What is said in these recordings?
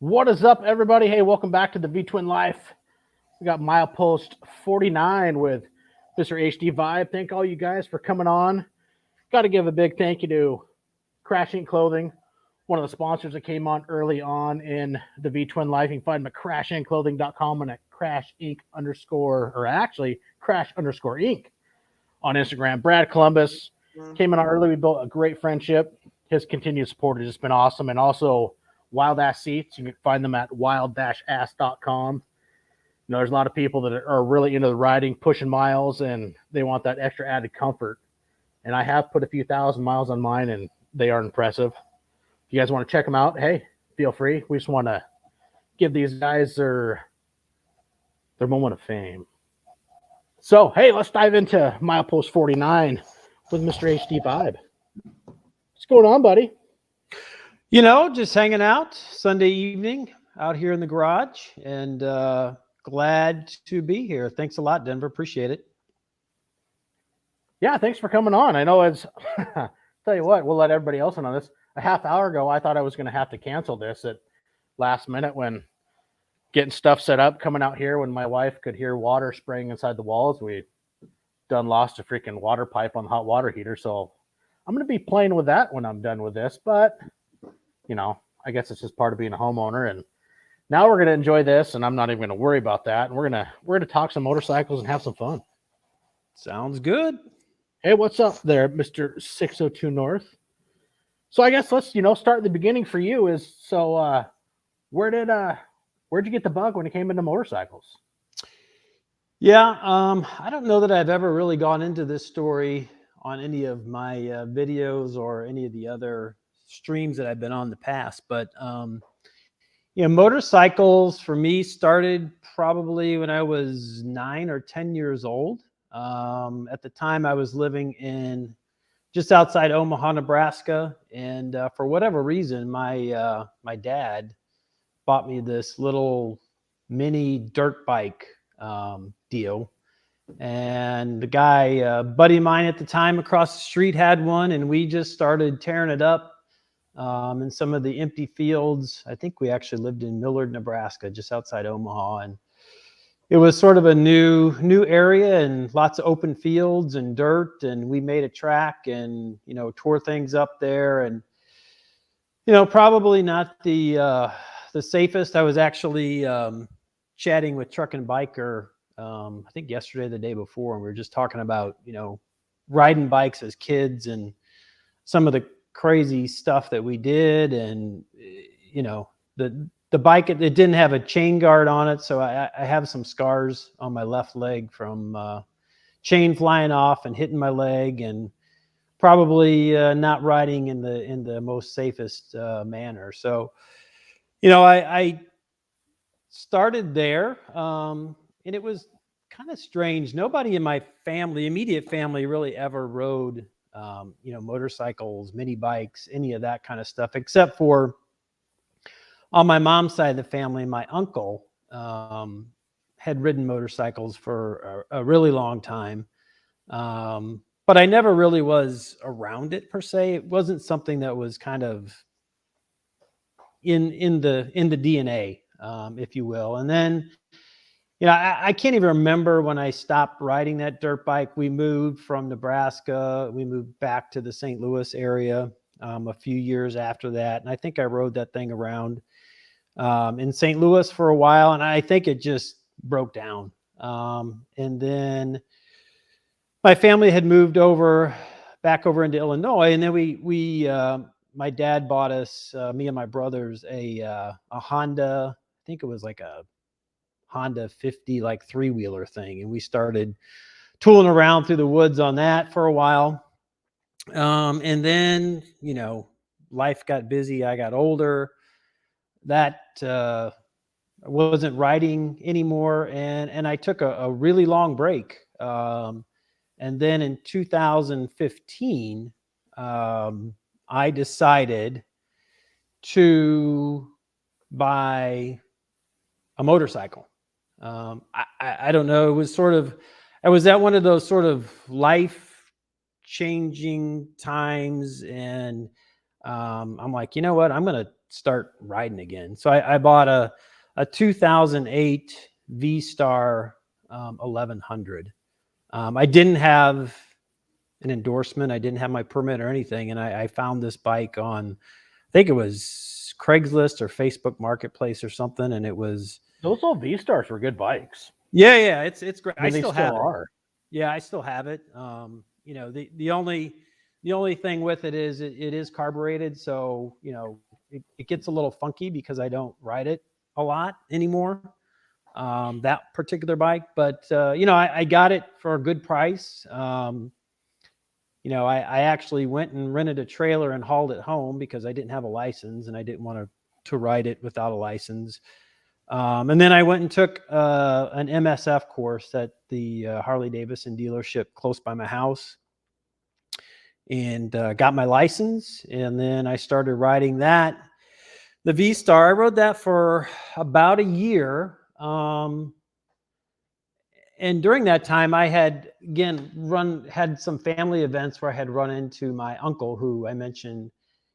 What is up, everybody? Hey, welcome back to the V Twin Life. We got Milepost 49 with Mr. HD Vibe. Thank all you guys for coming on. Got to give a big thank you to Crash Inc. Clothing, one of the sponsors that came on early on in the V Twin Life. You can find them at crashinclothing.com and at Crash Inc. Crash underscore Inc. on Instagram. Brad Columbus came in on early. We built a great friendship. His continued support has just been awesome. And also, Wild Ass Seats. You can find them at wild-ass.com. You know, there's a lot of people that are really into the riding, pushing miles, and they want that extra added comfort. And I have put a few thousand miles on mine, and they are impressive. If you guys want to check them out, hey, feel free. We just want to give these guys their moment of fame. So, hey, let's dive into Milepost 49 with Mr. HD Vibe. What's going on, buddy? You know, just hanging out Sunday evening out here in the garage, and glad to be here. Thanks a lot, Denver. Appreciate it. Yeah, thanks for coming on. I know it's, tell you what, we'll let everybody else in on this. A half hour ago, I thought I was going to have to cancel this at last minute when getting stuff set up, coming out here when my wife could hear water spraying inside the walls. We done lost a freaking water pipe on the hot water heater. So I'm going to be playing with that when I'm done with this, but you know, I guess it's just part of being a homeowner. And now we're going to enjoy this, and I'm not even going to worry about that. And we're going to talk some motorcycles and have some fun. Sounds good. Hey, what's up there, Mr. 602 North? So I guess let's, start at the beginning for you. Where'd you get the bug when it came into motorcycles? Yeah, I don't know that I've ever really gone into this story on any of my videos or any of the other streams that I've been on in the past, but motorcycles for me started probably when I was 9 or 10 years old. At the time I was living in just outside Omaha, Nebraska, and for whatever reason my dad bought me this little mini dirt bike deal, and the guy, buddy of mine at the time across the street, had one, and we just started tearing it up in some of the empty fields. I think we actually lived in Millard, Nebraska, just outside Omaha, and it was sort of a new area and lots of open fields and dirt, and we made a track and tore things up there, and probably not the safest. I was actually chatting with Truck and Biker I think yesterday or the day before, and we were just talking about riding bikes as kids and some of the crazy stuff that we did. And the bike, it didn't have a chain guard on it, so I have some scars on my left leg from chain flying off and hitting my leg, and probably not riding in the most safest manner. So I started there, and it was kind of strange. Nobody in my family, immediate family, really ever rode motorcycles, mini bikes, any of that kind of stuff, except for on my mom's side of the family. My uncle had ridden motorcycles for a really long time, but I never really was around it per se. It wasn't something that was kind of in the DNA, if you will. And then I can't even remember when I stopped riding that dirt bike. We moved from Nebraska. We moved back to the St. Louis area a few years after that. And I think I rode that thing around in St. Louis for a while. And I think it just broke down. And then my family had moved back over into Illinois. And then we my dad bought us, me and my brothers, a Honda. I think it was like a Honda 50, like 3-wheeler thing. And we started tooling around through the woods on that for a while. And then, life got busy. I got older. That I wasn't riding anymore. And I took a really long break. And then in 2015, I decided to buy a motorcycle. I don't know. It was I was at one of those sort of life changing times. And I'm like, you know what? I'm going to start riding again. So I bought a 2008 V-Star 1100. I didn't have an endorsement. I didn't have my permit or anything. And I found this bike on, I think it was Craigslist or Facebook Marketplace or something. And it was, those old V-Stars were good bikes. yeah, it's great. I mean, I still have it. are. Yeah, I still have it. You know, the only thing with it is it is carbureted. So, you know, it gets a little funky because I don't ride it a lot anymore. That particular bike, but you know, I got it for a good price. You know, I actually went and rented a trailer and hauled it home because I didn't have a license and I didn't want to ride it without a license. And then I went and took an MSF course at the Harley Davidson dealership close by my house, and got my license. And then I started riding that, the V-Star. I rode that for about a year. And during that time, I had had some family events where I had run into my uncle, who I mentioned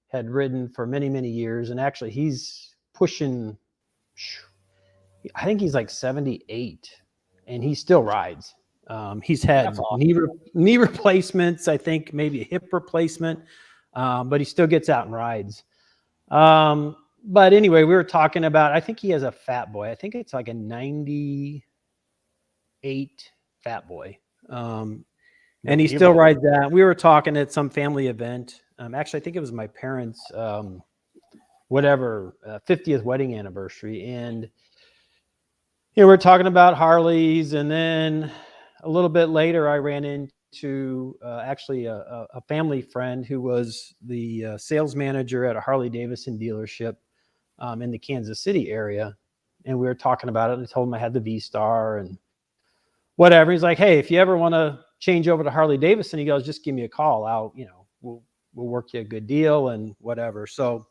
had ridden for many, many years. And actually he's pushing, I think he's like 78, and he still rides. He's had awesome. knee replacements, I think maybe a hip replacement, but he still gets out and rides. But anyway, we were talking about, I think he has a Fat Boy. I think it's like a 98 Fat Boy. And he still rides that. We were talking at some family event. Actually, I think it was my parents' 50th wedding anniversary. And, you know, we're talking about Harleys. And then a little bit later, I ran into actually a family friend who was the sales manager at a Harley Davidson dealership in the Kansas City area. And we were talking about it. I told him I had the V-Star and whatever. He's like, hey, if you ever want to change over to Harley Davidson, he goes, just give me a call. We'll work you a good deal and whatever. So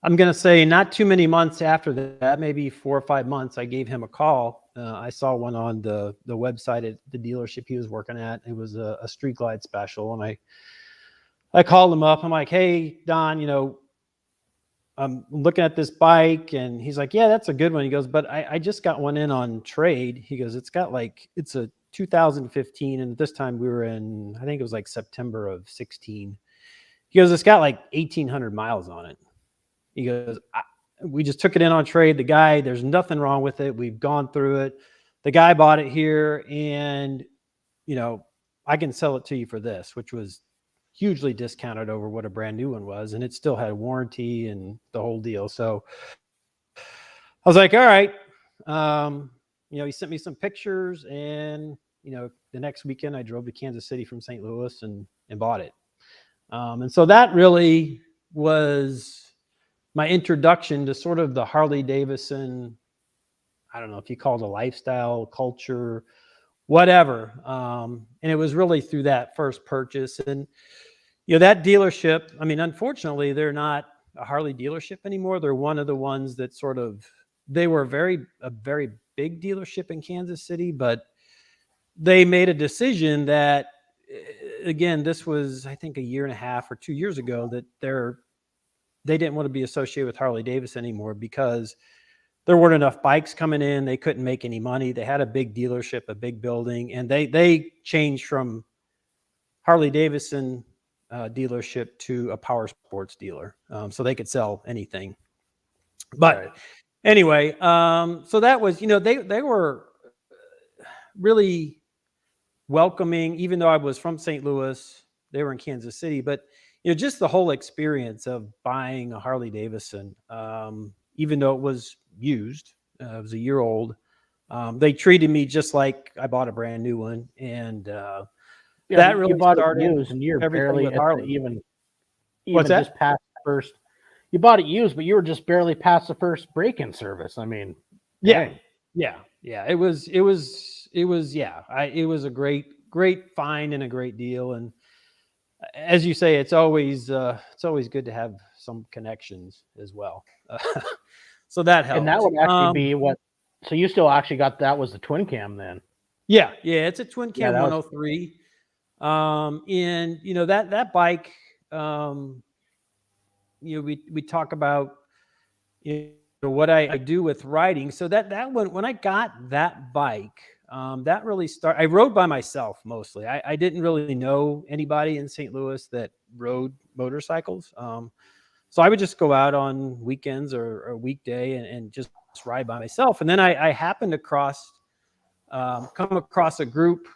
I'm going to say not too many months after that, maybe 4 or 5 months, I gave him a call. I saw one on the website at the dealership he was working at. It was a Street Glide special. And I called him up. I'm like, hey, Don, you know, I'm looking at this bike. And he's like, yeah, that's a good one. He goes, but I just got one in on trade. He goes, it's a 2015. And this time we were in, I think it was like September of 16. He goes, it's got like 1,800 miles on it. He goes, we just took it in on trade. The guy, there's nothing wrong with it. We've gone through it. The guy bought it here, and, you know, I can sell it to you for this, which was hugely discounted over what a brand new one was. And it still had warranty and the whole deal. So I was like, all right. You know, he sent me some pictures, and, you know, the next weekend I drove to Kansas City from St. Louis and bought it. And so that really was my introduction to sort of the Harley Davidson, I don't know if you call it a lifestyle, culture, whatever. And it was really through that first purchase. And, you know, that dealership, I mean, unfortunately, they're not a Harley dealership anymore. They're one of the ones that sort of, they were a very big dealership in Kansas City, but they made a decision that, again, this was, I think, a year and a half or 2 years ago, that they didn't want to be associated with Harley Davidson anymore because there weren't enough bikes coming in. They couldn't make any money. They had a big dealership, a big building, and they changed from Harley Davidson dealership to a power sports dealer, so they could sell anything. But anyway, so that was, you know, they were really welcoming, even though I was from St. Louis. They were in Kansas City, but, you know, just the whole experience of buying a Harley Davidson, even though it was used, it was a year old. They treated me just like I bought a brand new one. And that really started it used, and you're barely with Harley. even What's that? just past first. You bought it used, but you were just barely past the first break-in service. I mean, yeah. It was a great find and a great deal. And as you say, it's always good to have some connections as well. So that helps. And that would actually be what. So you still actually got that was the twin cam then? Yeah, it's a twin cam 103. And, you know, that bike, we talk about what I do with riding. So that when I got that bike, that really started. I rode by myself mostly. I didn't really know anybody in St. Louis that rode motorcycles. So I would just go out on weekends or a weekday and just ride by myself. And then I happened to come across a group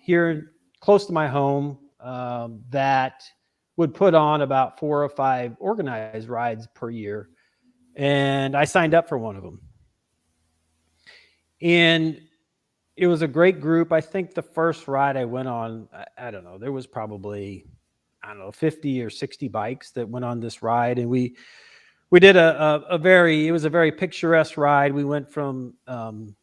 here close to my home that would put on about 4 or 5 organized rides per year. And I signed up for one of them. And it was a great group. I think the first ride I went on, I don't know, there was probably, I don't know, 50 or 60 bikes that went on this ride. And we did it was a very picturesque ride. We went from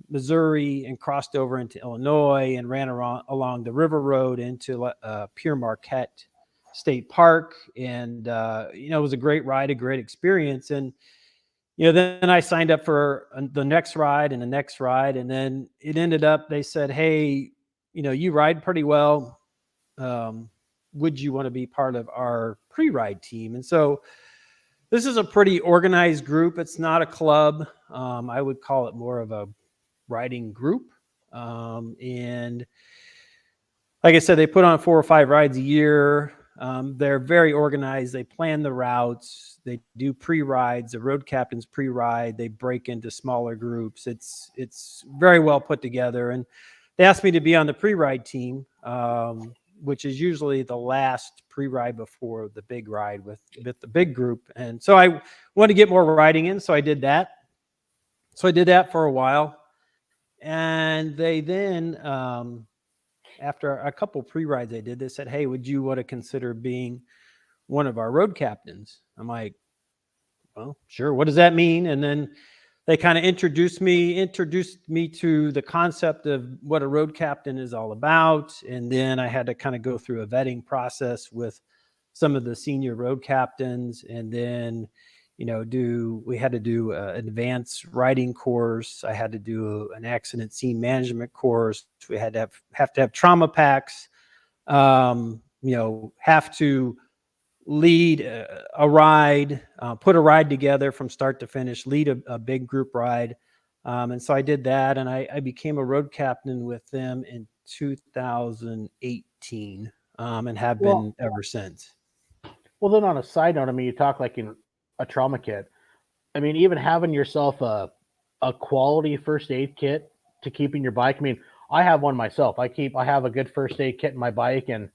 Missouri and crossed over into Illinois and ran along the river road into Pure Marquette State Park. And, it was a great ride, a great experience. And, then I signed up for the next ride and the next ride. And then it ended up, they said, hey, you ride pretty well. Would you want to be part of our pre-ride team? And so this is a pretty organized group. It's not a club. I would call it more of a riding group. And like I said, they put on 4 or 5 rides a year. They're very organized. They plan the routes. They do pre-rides. The road captains pre-ride. They break into smaller groups. It's very well put together. And they asked me to be on the pre-ride team, which is usually the last pre-ride before the big ride with the big group. And so I wanted to get more riding in, so I did that. So I did that for a while. And they then, after a couple pre-rides I did, they said, hey, would you want to consider being one of our road captains? I'm like, well, sure. What does that mean? And then they kind of introduced me to the concept of what a road captain is all about. And then I had to kind of go through a vetting process with some of the senior road captains. And then, we had to do an advanced riding course. I had to do an accident scene management course. We had to have trauma packs, have to lead a ride, put a ride together from start to finish, lead a big group ride. And so I did that, and I became a road captain with them in 2018 and have been ever since. Well, then on a side note, you talk like in a trauma kit. Even having yourself a quality first aid kit to keep in your bike. I have one myself. I have a good first aid kit in my bike, and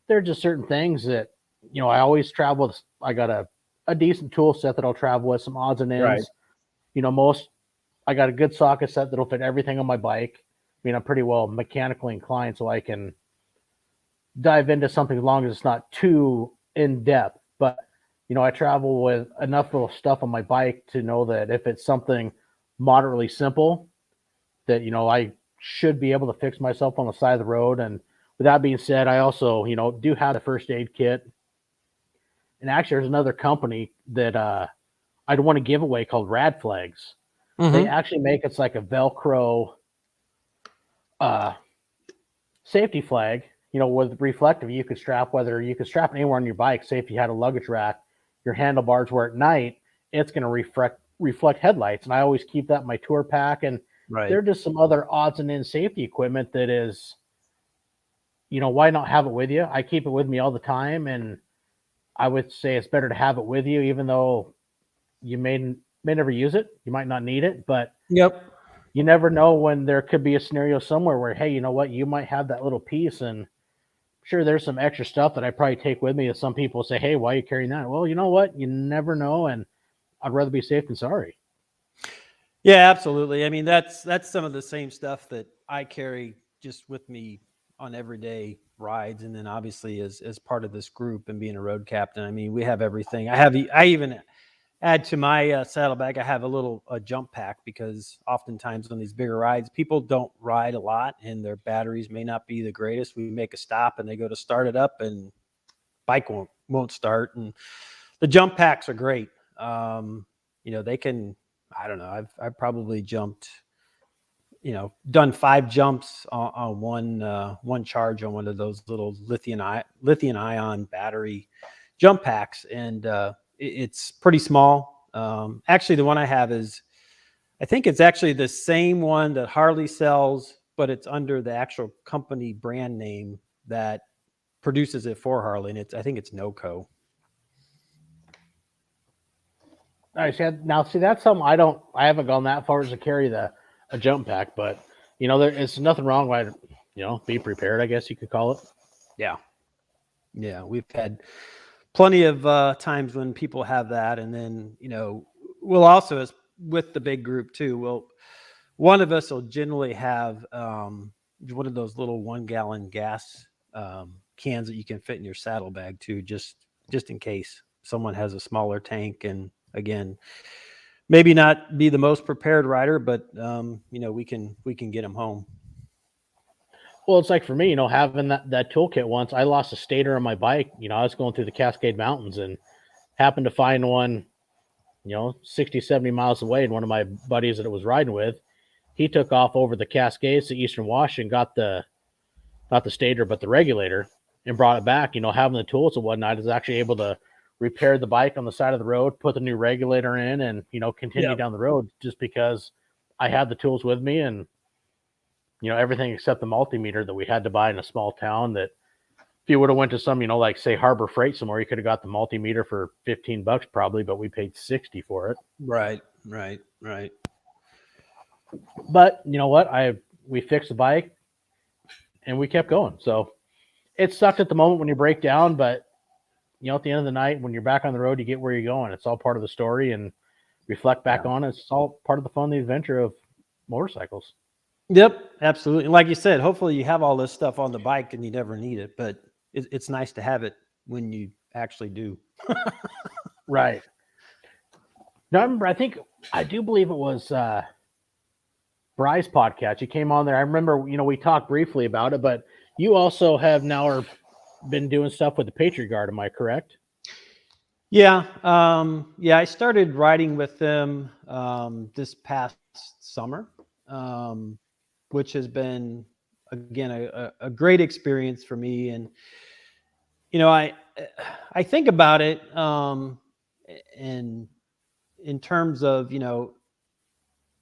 there are just certain things that, I always travel with. I got a decent tool set that I'll travel with, some odds and ends. Right. I got a good socket set that'll fit everything on my bike. I'm pretty well mechanically inclined, so I can dive into something as long as it's not too in depth. But I travel with enough little stuff on my bike to know that if it's something moderately simple, that I should be able to fix myself on the side of the road. And with that being said, I also do have a first aid kit. And actually, there's another company that I'd want to give away called Rad Flags. Mm-hmm. They actually make it's like a Velcro safety flag, with reflective. You could strap it anywhere on your bike. Say if you had a luggage rack, your handlebars were at night, it's going to reflect headlights. And I always keep that in my tour pack. And right. There are just some other odds and ends safety equipment that is, why not have it with you? I keep it with me all the time, and I would say it's better to have it with you, even though you may never use it. You might not need it, but yep. You never know when there could be a scenario somewhere where, hey, you know what? You might have that little piece, and sure, there's some extra stuff that I probably take with me that some people say, hey, why are you carrying that? Well, you know what? You never know, and I'd rather be safe than sorry. Yeah, absolutely. That's some of the same stuff that I carry just with me on everyday rides, and then obviously as part of this group and being a road captain, we have everything. I even add to my saddlebag. I have a jump pack, because oftentimes on these bigger rides, people don't ride a lot and their batteries may not be the greatest. We make a stop and they go to start it up and bike won't start. And the jump packs are great. They can, I don't know, I've probably jumped, done 5 jumps on one charge on one of those little lithium ion battery jump packs. And it's pretty small. Actually, the one I have is, I think it's actually the same one that Harley sells, but it's under the actual company brand name that produces it for Harley, and I think it's NOCO. Nice. Yeah, now, see, that's something I haven't gone that far as to carry a jump pack, but it's nothing wrong with be prepared, I guess you could call it. Yeah, we've had plenty of times when people have that, and then we'll also, as with the big group too, one of us will generally have one of those little 1-gallon gas cans that you can fit in your saddlebag too, just in case someone has a smaller tank. And again, maybe not be the most prepared rider, but we can get them home. Well, it's like for me, having that toolkit once, I lost a stator on my bike. I was going through the Cascade Mountains and happened to find one, 60, 70 miles away. And one of my buddies that it was riding with, he took off over the Cascades to Eastern Washington, got not the stator, but the regulator, and brought it back. Having the tools and whatnot, is actually able to repair the bike on the side of the road, put the new regulator in, and, continue down the road, just because I had the tools with me, and, everything except the multimeter that we had to buy in a small town. That if you would have went to some, like say Harbor Freight somewhere, you could have got the multimeter for $15 probably, but we paid $60 for it. Right. But you know what? We fixed the bike and we kept going. So it sucked at the moment when you break down, but at the end of the night, when you're back on the road, you get where you're going. It's all part of the story, and reflect back on it. It's all part of the fun, the adventure of motorcycles. Yep, absolutely. Like you said, hopefully you have all this stuff on the bike and you never need it, but it's nice to have it when you actually do. Right. Now, I remember, I do believe it was Bry's podcast. You came on there. I remember, we talked briefly about it, but you also have now been doing stuff with the Patriot Guard. Am I correct? Yeah. I started riding with them this past summer. Which has been, again, a great experience for me. And, I think about it in terms of,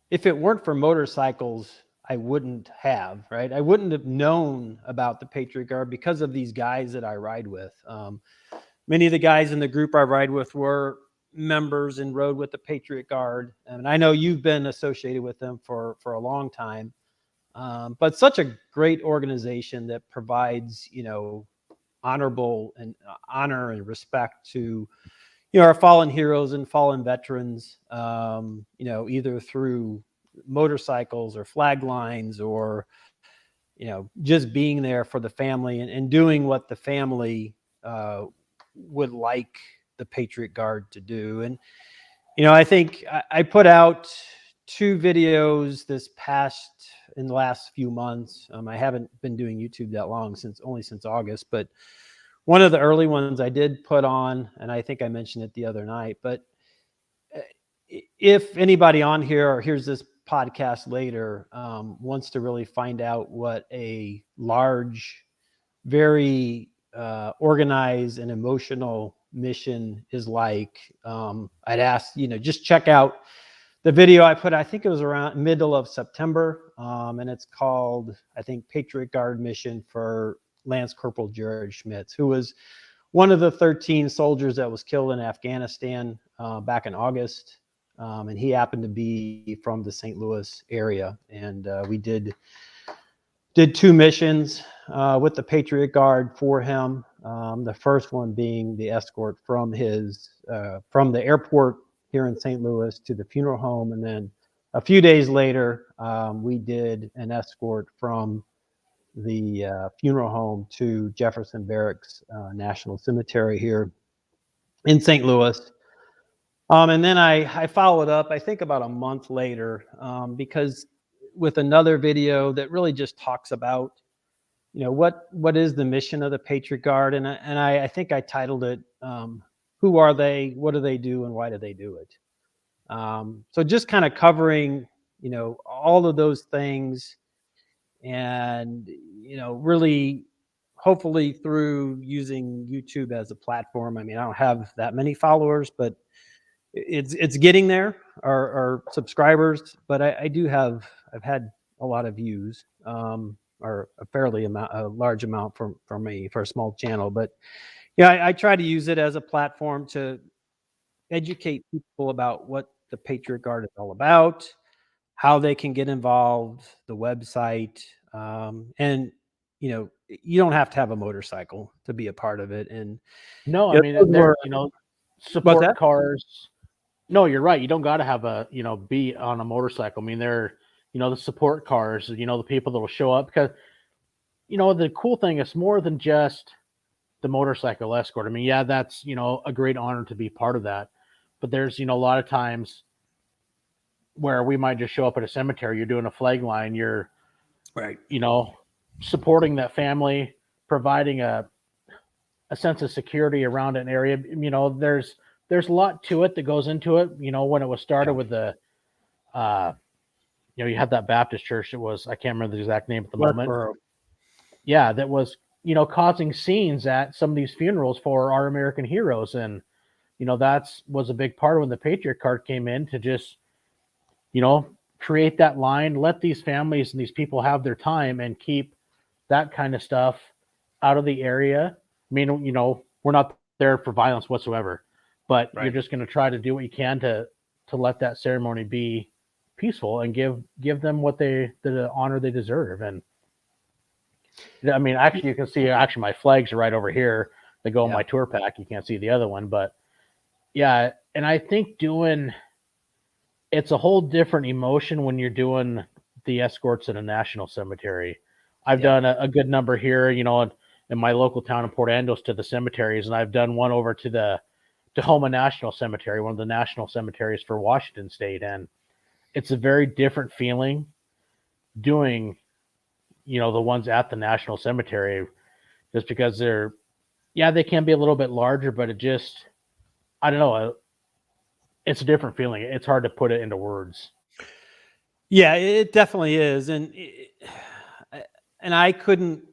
if it weren't for motorcycles, I wouldn't have, right? I wouldn't have known about the Patriot Guard because of these guys that I ride with. Many of the guys in the group I ride with were members and rode with the Patriot Guard. And I know you've been associated with them for a long time. But such a great organization that provides, honorable and honor and respect to, our fallen heroes and fallen veterans, either through motorcycles or flag lines, or, just being there for the family and doing what the family would like the Patriot Guard to do. And, I think I put out 2 videos in the last few months. I haven't been doing YouTube that long, since August, but one of the early ones I did put on, and I think I mentioned it the other night, but if anybody on here or hears this podcast later wants to really find out what a large, very organized and emotional mission is like, I'd ask, just check out the video I put. I think it was around middle of September, and it's called, I think, Patriot Guard Mission for Lance Corporal Jared Schmitz, who was one of the 13 soldiers that was killed in Afghanistan back in August. And he happened to be from the St. Louis area. And we did 2 missions with the Patriot Guard for him. The first one being the escort from from the airport here in St. Louis to the funeral home. And then a few days later, we did an escort from the funeral home to Jefferson Barracks National Cemetery here in St. Louis. And then I followed up, I think about a month later, because with another video that really just talks about, what is the mission of the Patriot Guard? And I think I titled it, Who Are They? What do they do? And why do they do it? So just kind of covering, all of those things, and, really hopefully through using YouTube as a platform. I mean, I don't have that many followers, but it's getting there, our subscribers. But I do have, I've had a lot of views, or a large amount for me for a small channel. But yeah, I try to use it as a platform to educate people about what the Patriot Guard is all about, how they can get involved, the website, and you don't have to have a motorcycle to be a part of it. And No, I yeah, mean, those were, what's support that? cars. No, you're right. You don't got to have be on a motorcycle. I mean, they're, the support cars, the people that will show up because, the cool thing is more than just the motorcycle escort. I mean, yeah, that's, a great honor to be part of that. But there's, a lot of times where we might just show up at a cemetery, you're doing a flag line, you're, Right. supporting that family, providing a sense of security around an area. There's a lot to it that goes into it. When it was started with the, you had that Baptist church. It was, I can't remember the exact name at the moment. Westboro. Yeah, that was, causing scenes at some of these funerals for our American heroes. And, that's was a big part of when the Patriot Card came in to just, create that line, let these families and these people have their time and keep that kind of stuff out of the area. I mean, we're not there for violence whatsoever, but Right. you're just going to try to do what you can to let that ceremony be peaceful and give them the honor they deserve. And I mean, actually, you can see my flags are right over here. They go in my tour pack. You can't see the other one, but yeah. And I think it's a whole different emotion when you're doing the escorts in a national cemetery. I've done a good number here, in my local town in Port Angeles to the cemeteries, and I've done one over to the Tahoma National Cemetery, one of the national cemeteries for Washington State, and it's a very different feeling doing, the ones at the National Cemetery, just because they can be a little bit larger, but it just, I don't know, it's a different feeling. It's hard to put it into words. Yeah, it definitely is. And I couldn't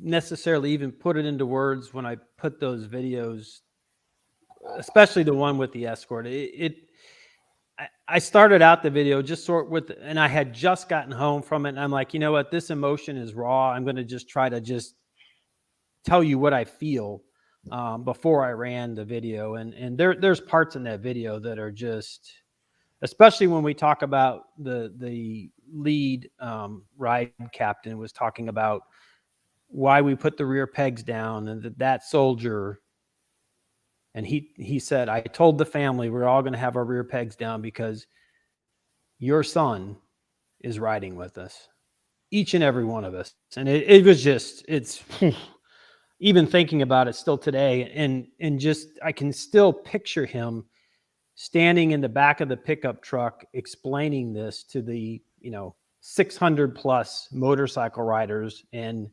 necessarily even put it into words when I put those videos, especially the one with the escort. I started out the video and I had just gotten home from it, and I'm like, you know what, this emotion is raw. I'm going to just try to just tell you what I feel before I ran the video. And there's parts in that video that are just, especially when we talk about the lead ride captain was talking about why we put the rear pegs down, and that soldier, and he said, I told the family we're all going to have our rear pegs down because your son is riding with us, each and every one of us. And it was just, it's even thinking about it still today, and just I can still picture him standing in the back of the pickup truck explaining this to the 600 plus motorcycle riders and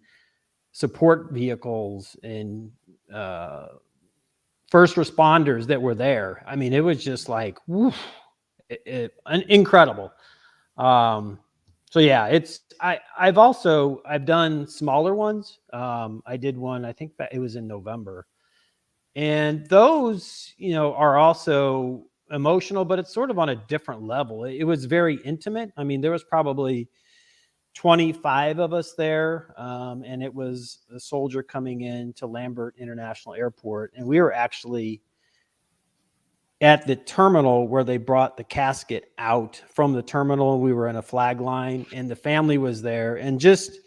support vehicles and first responders that were there. I mean, it was just like, woof, incredible. So yeah, I've done smaller ones. I did one, I think that it was in November, and those, are also emotional, but it's sort of on a different level. It was very intimate. I mean, there was probably 25 of us there, and it was a soldier coming in to Lambert International Airport, and we were actually at the terminal where they brought the casket out from the terminal. We were in a flag line, and the family was there, and just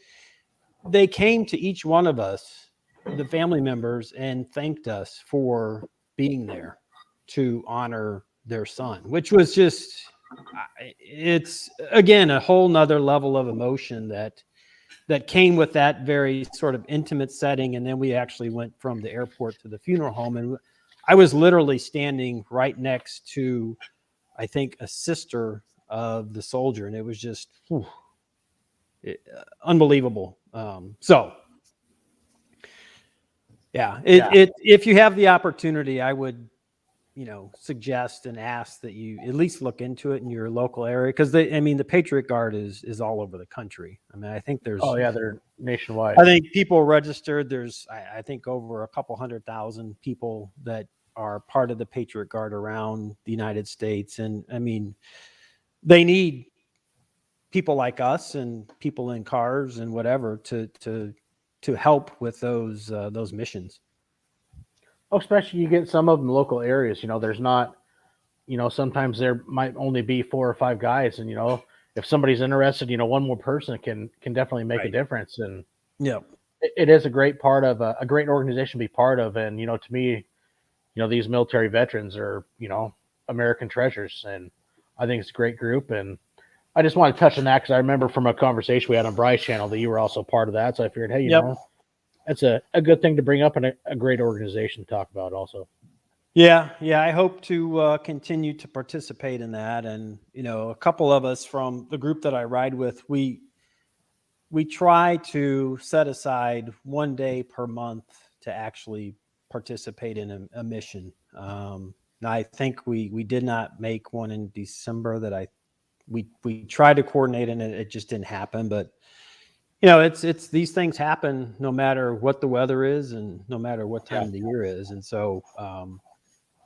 they came to each one of us, the family members, and thanked us for being there to honor their son, which was just, it's again a whole nother level of emotion that came with that very sort of intimate setting. And then we actually went from the airport to the funeral home, and I was literally standing right next to, I think, a sister of the soldier, and it was just unbelievable. So yeah, if you have the opportunity, I would suggest and ask that you at least look into it in your local area, because the Patriot Guard is all over the country. I think Oh there's yeah, they're nationwide. I think people registered. There's I think over a couple 100,000 people that are part of the Patriot Guard around the United States, and they need people like us and people in cars and whatever to help with those missions. Oh, especially you get some of them local areas. There's not. Sometimes there might only be 4 or 5 guys, and if somebody's interested, one more person can definitely make a Right. difference. And Yeah. it is a great part of a great organization to be part of. And to me, these military veterans are American treasures, and I think it's a great group. And I just want to touch on that because I remember from a conversation we had on Bryce channel that you were also part of that. So I figured, hey, Yep. that's a good thing to bring up and a great organization to talk about also. Yeah. I hope to continue to participate in that. And a couple of us from the group that I ride with, we try to set aside one day per month to actually participate in a mission. Now I think we did not make one in December that we tried to coordinate, and it just didn't happen. But it's these things happen no matter what the weather is and no matter what time of the year is. And so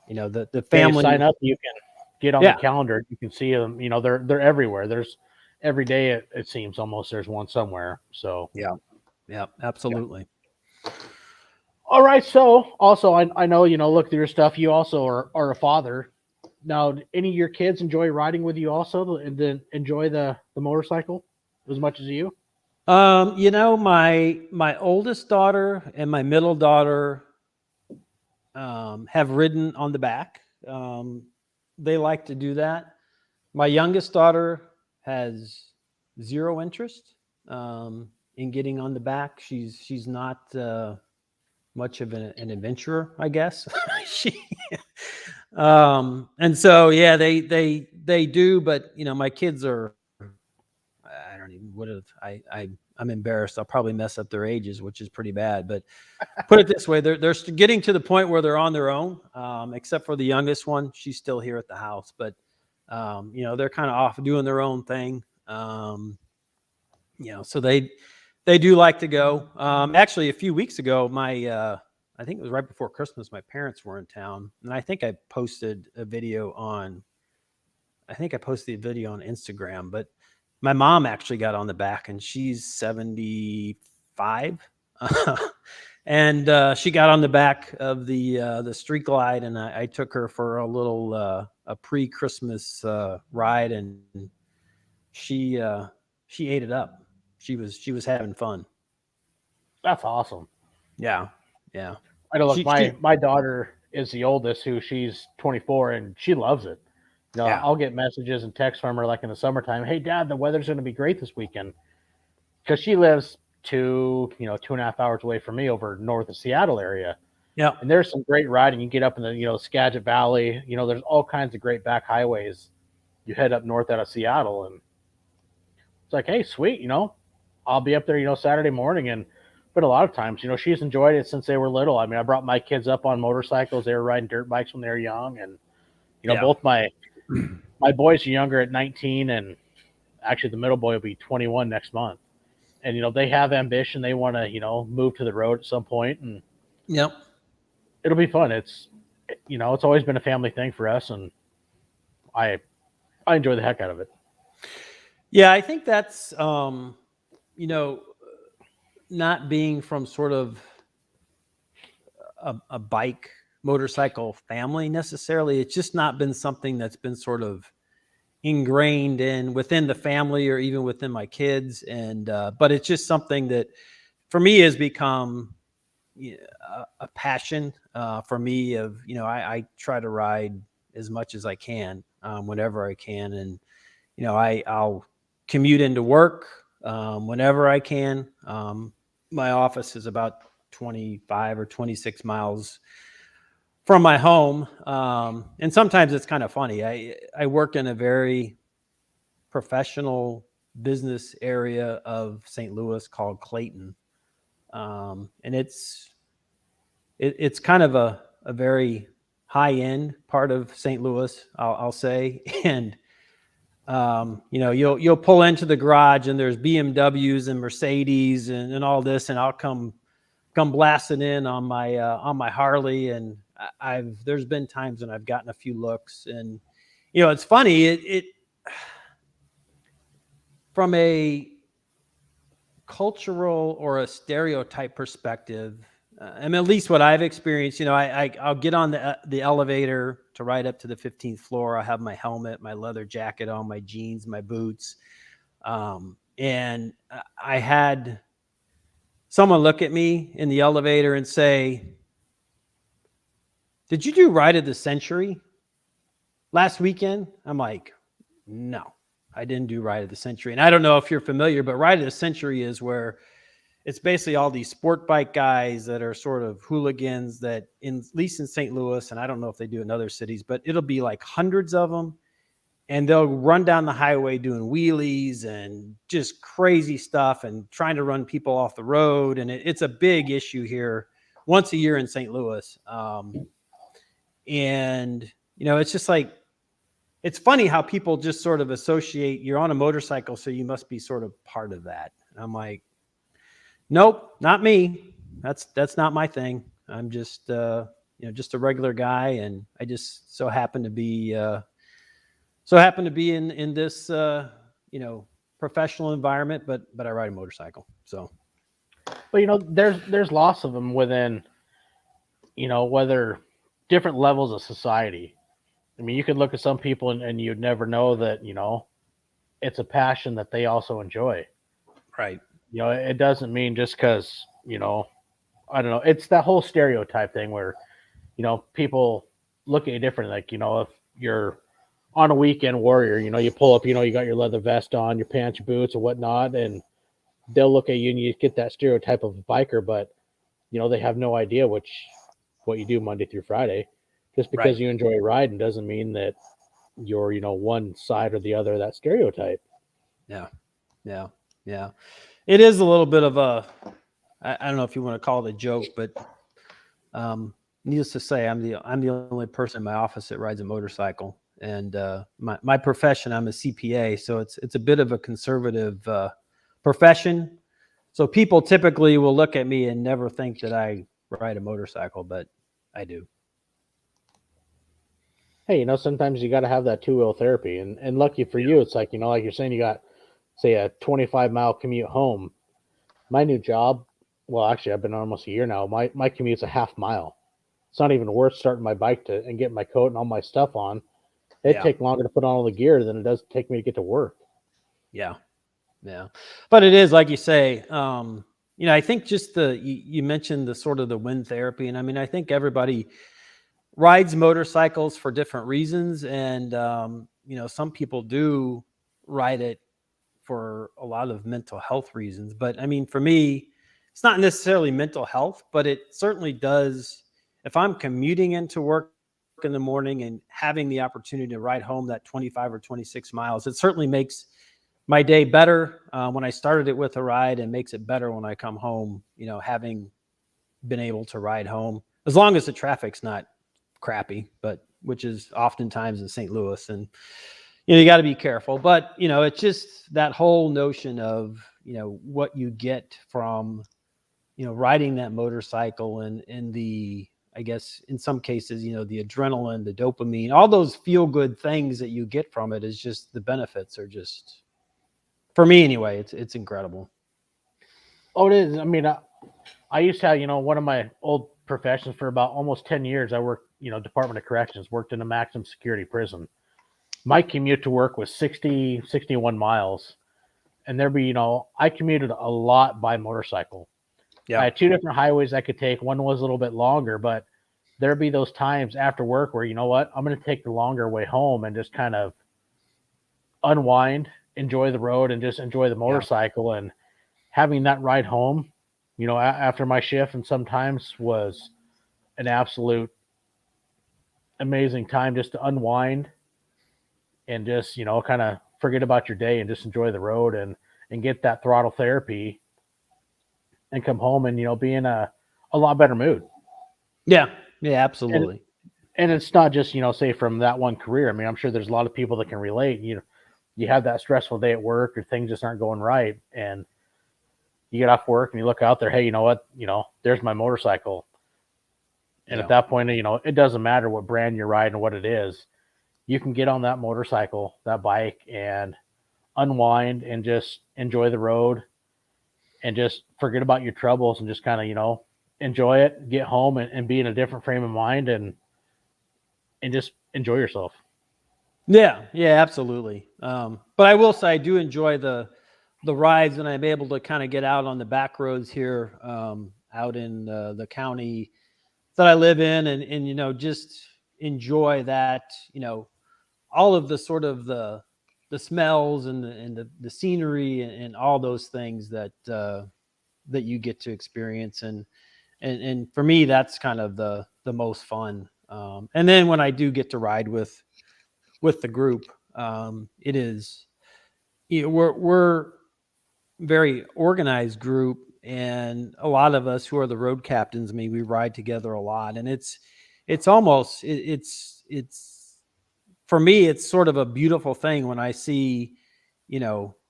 the Yeah, you family. sign up, you can get on the Yeah. calendar. You can see them. They're everywhere. There's every day. It seems almost there's one somewhere. So Yeah. Absolutely. all right. So also, I know look through your stuff. You also are a father. Now, any of your kids enjoy riding with you also, and then enjoy the motorcycle as much as you? My oldest daughter and my middle daughter have ridden on the back. They like to do that. My youngest daughter has zero interest in getting on the back. She's not much of an adventurer, I guess. she and so yeah, they do, but my kids are. I don't even what if I'm embarrassed. I'll probably mess up their ages, which is pretty bad. But put it this way, they're getting to the point where they're on their own, except for the youngest one. She's still here at the house, but they're kind of off doing their own thing. So they do like to go. Actually, a few weeks ago, I think it was right before Christmas, my parents were in town, and I think I posted a video on Instagram, but my mom actually got on the back, and she's 75. And she got on the back of the Street Glide, and I took her for a little a pre-Christmas ride, and she ate it up. She was having fun. That's awesome. Yeah. I know. Look, She my daughter is the oldest, who she's 24, and she loves it. yeah. I'll get messages and texts from her like in the summertime. Hey, Dad, the weather's going to be great this weekend because she lives 2.5 hours away from me over north of Seattle area. Yeah. And there's some great riding. You get up in the Skagit Valley. There's all kinds of great back highways. You head up north out of Seattle, and it's like, hey, sweet. I'll be up there. Saturday morning, but a lot of times, she's enjoyed it since they were little. I brought my kids up on motorcycles. They were riding dirt bikes when they were young, and Yeah. both my boys are younger at 19, and actually the middle boy will be 21 next month. And they have ambition. They want to move to the road at some point, and Yep. it'll be fun. It's always been a family thing for us, and I enjoy the heck out of it. Yeah, I think that's not being from sort of a bike motorcycle family necessarily. It's just not been something that's been sort of ingrained within the family or even within my kids. And but it's just something that for me has become a passion for me. I try to ride as much as I can whenever I can, and I'll commute into work whenever I can. My office is about 25 or 26 miles from my home. And sometimes it's kind of funny. I work in a very professional business area of St. Louis called Clayton. And it's kind of a very high end part of St. Louis, I'll say. And you'll pull into the garage and there's BMWs and Mercedes and all this, and I'll come blasting in on my Harley, and there's been times when I've gotten a few looks, and it's funny, it from a cultural or a stereotype perspective, I mean, at least what I've experienced, I'll get on the elevator to ride up to the 15th floor. I have my helmet, my leather jacket on, my jeans, my boots. And I had someone look at me in the elevator and say, "Did you do Ride of the Century last weekend?" I'm like, "No, I didn't do Ride of the Century." And I don't know if you're familiar, but Ride of the Century is where it's basically all these sport bike guys that are sort of hooligans that, at least in St. Louis, and I don't know if they do in other cities, but it'll be like hundreds of them. And they'll run down the highway doing wheelies and just crazy stuff and trying to run people off the road. And it's a big issue here once a year in St. Louis. And, it's just like, it's funny how people just sort of associate, you're on a motorcycle, so you must be sort of part of that. And I'm like, nope, not me. That's not my thing. I'm just, just a regular guy. And I just so happen to be in this, professional environment, but I ride a motorcycle. So, but there's lots of them within, whether different levels of society. I mean, you could look at some people and you'd never know that, it's a passion that they also enjoy. right. It doesn't mean just because, I don't know. It's that whole stereotype thing where, people look at you different. Like, if you're on a weekend warrior, you pull up, you got your leather vest on, your pants, your boots, and whatnot, and they'll look at you and you get that stereotype of a biker, but, they have no idea what you do Monday through Friday. Just because you enjoy riding doesn't mean that you're, one side or the other of that stereotype. Yeah. Yeah. Yeah. It is a little bit of I don't know if you want to call it a joke, but needless to say, I'm the only person in my office that rides a motorcycle, and my profession, I'm a CPA, so it's a bit of a conservative profession. So people typically will look at me and never think that I ride a motorcycle, but I do. Hey, sometimes you got to have that two-wheel therapy, and lucky for you, it's like, like you're saying, you got, say, a 25-mile commute home. My new job, well, actually, I've been almost a year now. My commute's a half mile. It's not even worth starting my bike and getting my coat and all my stuff on. It'd take longer to put on all the gear than it does take me to get to work. Yeah. Yeah. But it is, like you say, I think just you mentioned the sort of the wind therapy. And I mean, I think everybody rides motorcycles for different reasons. And, some people do ride it for a lot of mental health reasons. But I mean, for me, it's not necessarily mental health, but it certainly does. If I'm commuting into work in the morning and having the opportunity to ride home that 25 or 26 miles, it certainly makes my day better when I started it with a ride, and makes it better when I come home, having been able to ride home, as long as the traffic's not crappy, but which is oftentimes in St. Louis. And, you got to be careful, but, it's just that whole notion of, what you get from, riding that motorcycle and the, I guess in some cases, the adrenaline, the dopamine, all those feel good things that you get from it, is just, the benefits are just, for me anyway, it's incredible. Oh, it is. I mean, I used to have, one of my old professions for about almost 10 years. I worked, Department of Corrections, worked in a maximum security prison. My commute to work was 61 miles. And there'd be, I commuted a lot by motorcycle. Yeah. I had two different highways I could take. One was a little bit longer, but there'd be those times after work where, I'm going to take the longer way home and just kind of unwind, enjoy the road, and just enjoy the motorcycle. And having that ride home, after my shift, and sometimes was an absolute amazing time just to unwind and just, kind of forget about your day and just enjoy the road and get that throttle therapy and come home and, be in a lot better mood. Yeah. Yeah, absolutely. and it's not just, say from that one career. I mean, I'm sure there's a lot of people that can relate. You have that stressful day at work or things just aren't going right, and you get off work and you look out there, hey, you know what? There's my motorcycle. And at Yeah. that point, it doesn't matter what brand you're riding or what it is. You can get on that motorcycle, that bike, and unwind and just enjoy the road and just forget about your troubles and just kind of, enjoy it, get home and be in a different frame of mind and just enjoy yourself. Yeah, yeah, absolutely. But I will say I do enjoy the rides, and I'm able to kind of get out on the back roads here, out in the county that I live in, and just enjoy that. All of the sort of the smells and the scenery and all those things that you get to experience, and for me that's kind of the most fun. And then when I do get to ride with the group, it is, we're very organized group, and a lot of us who are the road captains, I mean, we ride together a lot, and it's almost it's for me it's sort of a beautiful thing when I see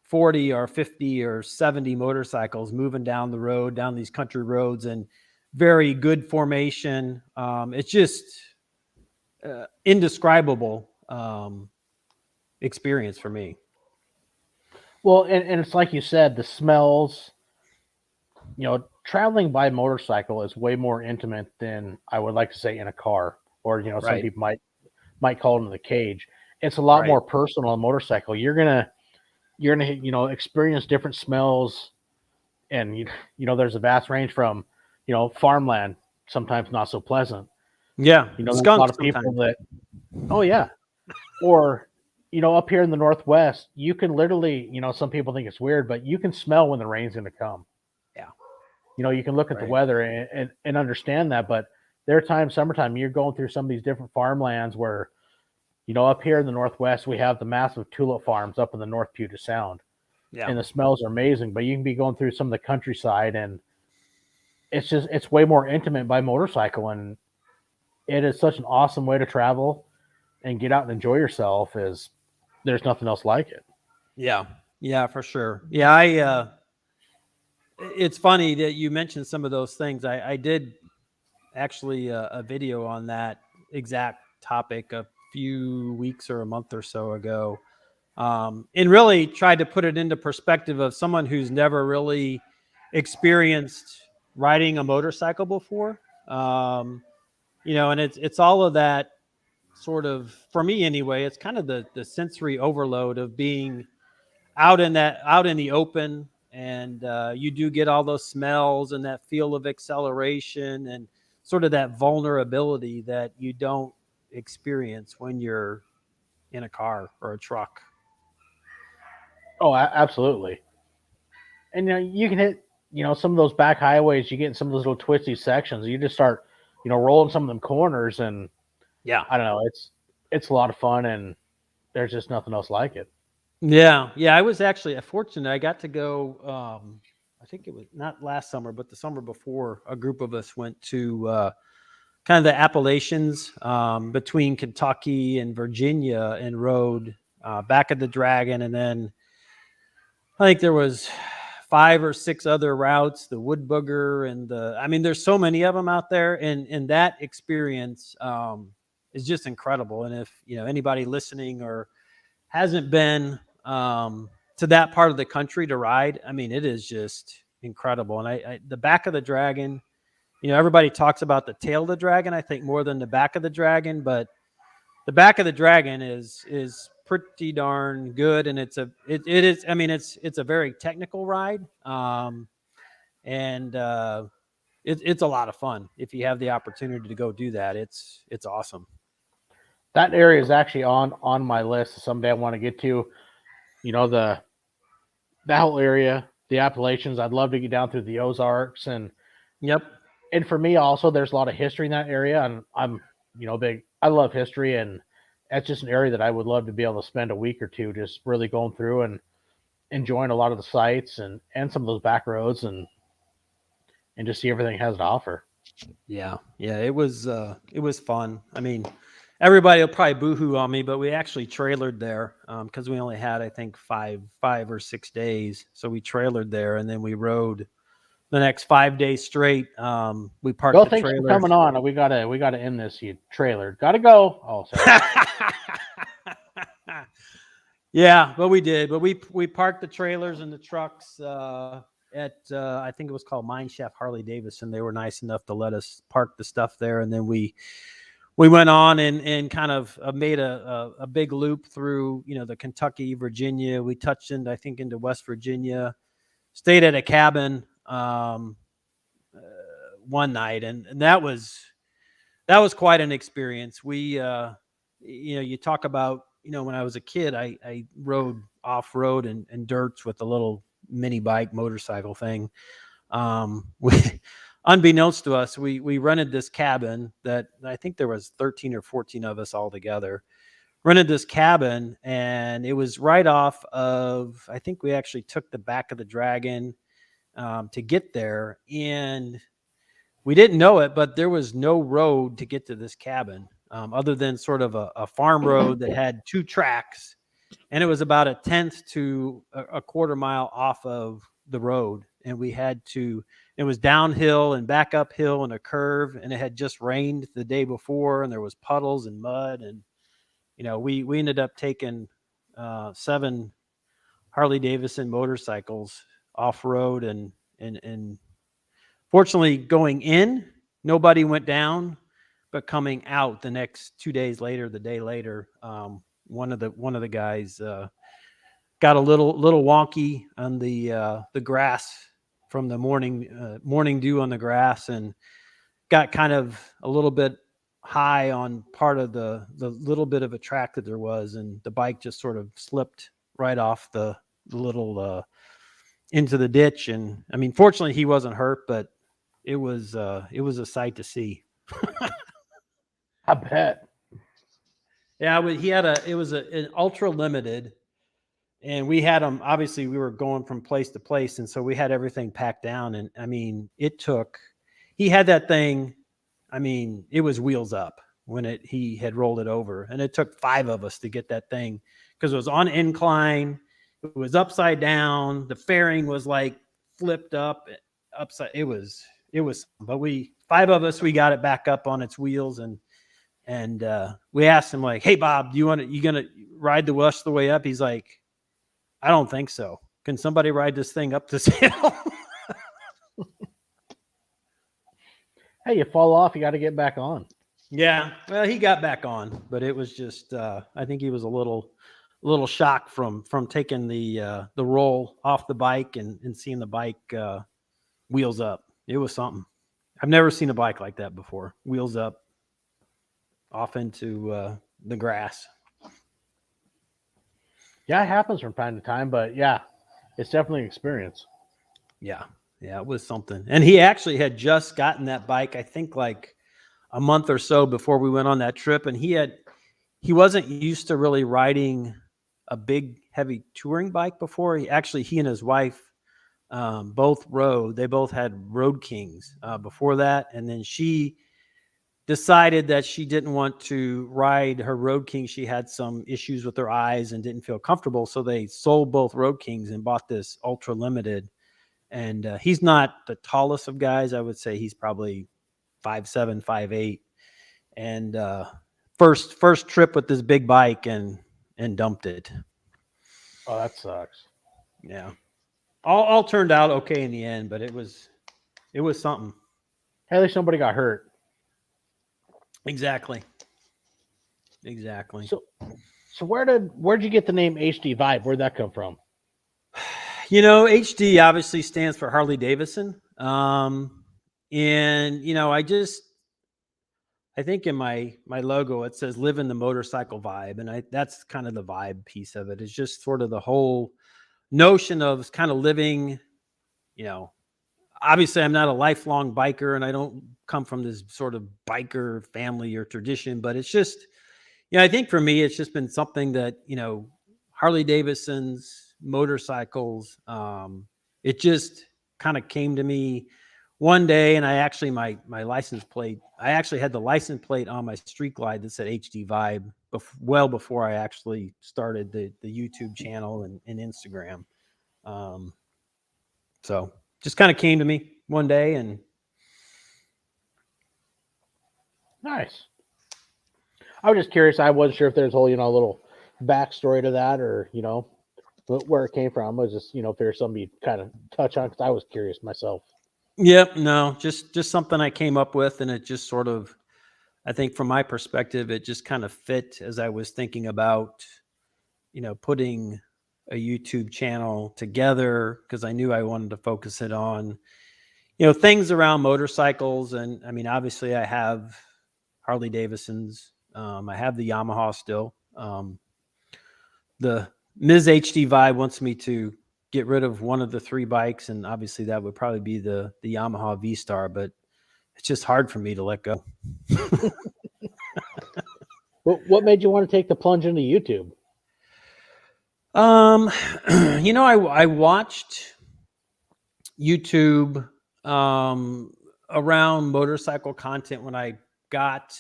40 or 50 or 70 motorcycles moving down the road, down these country roads, and very good formation. It's just indescribable experience for me. Well, and it's like you said, the smells, traveling by motorcycle is way more intimate than I would like to say in a car, or some Right. people might call it in the cage. It's a lot Right. more personal on a motorcycle. You're gonna experience different smells, and there's a vast range from farmland, sometimes not so pleasant. Yeah. There's a lot Skunks of people sometimes. that, oh yeah, or up here in the Northwest, you can literally, some people think it's weird, but you can smell when the rain's going to come. Yeah. You can look at the Right. weather and understand that. But there are times, summertime, you're going through some of these different farmlands where, up here in the Northwest, we have the massive tulip farms up in the North Puget Sound, Yeah. and the smells are amazing. But you can be going through some of the countryside, and it's way more intimate by motorcycle, and it is such an awesome way to travel and get out and enjoy yourself. Is There's nothing else like it. Yeah. Yeah, for sure. Yeah. It's funny that you mentioned some of those things. I did actually a video on that exact topic a few weeks or a month or so ago, and really tried to put it into perspective of someone who's never really experienced riding a motorcycle before. And it's all of that sort of, for me anyway, it's kind of the sensory overload of being out in the open, and you do get all those smells and that feel of acceleration and sort of that vulnerability that you don't experience when you're in a car or a truck. Oh, absolutely. And you can hit some of those back highways. You get in some of those little twisty sections. You just start rolling some of them corners, and Yeah. I don't know. It's a lot of fun, and there's just nothing else like it. Yeah, I was actually fortunate. I got to go. I think it was not last summer, but the summer before. A group of us went to kind of the Appalachians, between Kentucky and Virginia, and rode back of the Dragon, and then I think there was 5 or 6 other routes, the Wood Booger and I mean, there's so many of them out there, and that experience is just incredible. And if anybody listening or hasn't been to that part of the country to ride, I mean, it is just incredible. And the back of the Dragon, everybody talks about the tail of the dragon, I think, more than the back of the dragon, but the back of the dragon is pretty darn good, and it is. I mean, it's a very technical ride, and it's a lot of fun if you have the opportunity to go do that. It's awesome. That area is actually on my list. Someday I want to get to. The that whole area, the Appalachians. I'd love to get down through the Ozarks, Yep. and for me also, there's a lot of history in that area, and I'm big. I love history, and that's just an area that I would love to be able to spend a week or two just really going through and enjoying a lot of the sites and some of those back roads and just see everything it has to offer. Yeah, yeah, it was fun. I mean, everybody will probably boohoo on me, but we actually trailered there because we only had, I think, five or 6 days. So we trailered there, and then we rode the next 5 days straight. We parked Well, the thanks for trailer. coming on. We gotta end this. You trailer. Gotta go. Oh, sorry. Yeah, but we did. But we parked the trailers and the trucks at I think it was called Mine Shaft Harley Davidson. They were nice enough to let us park the stuff there, and then we went on and kind of made a big loop through, the Kentucky, Virginia. We touched into, I think, into West Virginia. Stayed at a cabin one night, and that was quite an experience. You talk about, when I was a kid, I rode off road and dirts with a little mini bike motorcycle thing. We, unbeknownst to us, we rented this cabin that I think there was 13 or 14 of us all together. Rented this cabin, and it was right off of. I think we actually took the back of the Dragon to get there, and we didn't know it, but there was no road to get to this cabin other than sort of a farm road that had two tracks, and it was about a tenth to a quarter mile off of the road. And it was downhill and back uphill and a curve, and it had just rained the day before, and there was puddles and mud. And, we ended up taking 7 Harley Davidson motorcycles off road, and fortunately, going in, nobody went down, but coming out the next 2 days later, the day later, one of the guys got a little wonky on the grass from the morning dew on the grass, and got kind of a little bit high on part of the little bit of a track that there was, and the bike just sort of slipped right off the little into the ditch. And I mean, fortunately, he wasn't hurt, but it was a sight to see. I bet. Yeah, it was an ultra limited, and we had them. Obviously, we were going from place to place, and so we had everything packed down. And I mean, he had that thing. I mean, it was wheels up when he had rolled it over, and it took 5 of us to get that thing because it was on incline, it was upside down, the fairing was like flipped up, upside. But 5 of us, we got it back up on its wheels, and we asked him, like, "Hey, Bob, you gonna ride the rest of the way up?" He's like, "I don't think so. Can somebody ride this thing up this hill?" Hey, you fall off, you got to get back on. Yeah, well, he got back on, but it was just I think he was a little shocked from taking the roll off the bike and seeing the bike wheels up. It was something. I've never seen a bike like that before. Wheels up off into the grass. Yeah, it happens from time to time, but yeah, it's definitely an experience. Yeah, it was something. And he actually had just gotten that bike, I think, like a month or so before we went on that trip, and he wasn't used to really riding a big heavy touring bike before. He and his wife both rode. They both had Road Kings before that, and then she decided that she didn't want to ride her Road King. She had some issues with her eyes and didn't feel comfortable, so they sold both Road Kings and bought this ultra limited. And he's not the tallest of guys. I would say he's probably 5'7", 5'8", and first trip with this big bike and dumped it. Oh, that sucks. Yeah, all turned out okay in the end, but it was something. Hey, at least somebody got hurt. Exactly. So where'd you get the name HD Vibe? Where'd that come from? HD obviously stands for Harley Davidson. And I think in my logo it says "Live in the Motorcycle Vibe," and that's kind of the vibe piece of it. It's just sort of the whole notion of kind of living. Obviously, I'm not a lifelong biker, and I don't come from this sort of biker family or tradition, but it's just, I think for me, it's just been something that Harley Davidson's motorcycles. It just kind of came to me one day, and I actually my license plate. I actually had the license plate on my Street Glide that said HD Vibe well before I actually started the YouTube channel and Instagram. So just kind of came to me one day, and Nice. I was just curious. I wasn't sure if there's a whole, little backstory to that, or where it came from. I was just, if there's something you kind of touch on, because I was curious myself. yep, no, just something I came up with, and it just sort of, I think from my perspective, it just kind of fit as I was thinking about, putting a YouTube channel together, because I knew I wanted to focus it on, things around motorcycles. And I mean, obviously I have Harley Davidsons. I have the Yamaha still. The Ms. HD Vibe wants me to get rid of one of the 3 bikes, and obviously that would probably be the Yamaha V Star, but it's just hard for me to let go. What made you want to take the plunge into YouTube? I watched YouTube around motorcycle content when I got